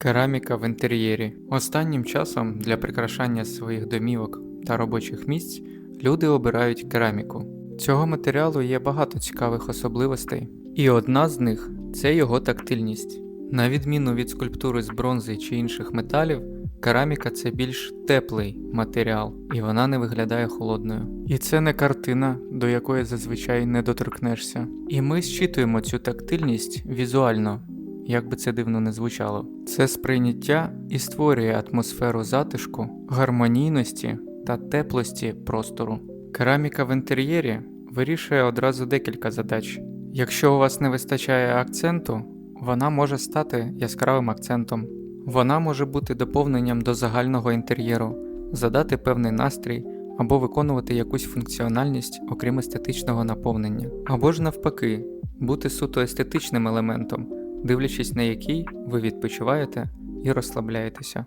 Кераміка в інтер'єрі. Останнім часом для прикрашання своїх домівок та робочих місць люди обирають кераміку. Цього матеріалу є багато цікавих особливостей, і одна з них це його тактильність. На відміну від скульптури з бронзи чи інших металів, кераміка це більш теплий матеріал, і вона не виглядає холодною. І це не картина, до якої зазвичай не доторкнешся. І ми зчитуємо цю тактильність візуально. Як би це дивно не звучало. Це сприйняття і створює атмосферу затишку, гармонійності та теплості простору. Кераміка в інтер'єрі вирішує одразу декілька задач. Якщо у вас не вистачає акценту, вона може стати яскравим акцентом. Вона може бути доповненням до загального інтер'єру, задати певний настрій або виконувати якусь функціональність, окрім естетичного наповнення. Або ж навпаки, бути суто естетичним елементом, дивлячись на який ви відпочиваєте і розслабляєтеся.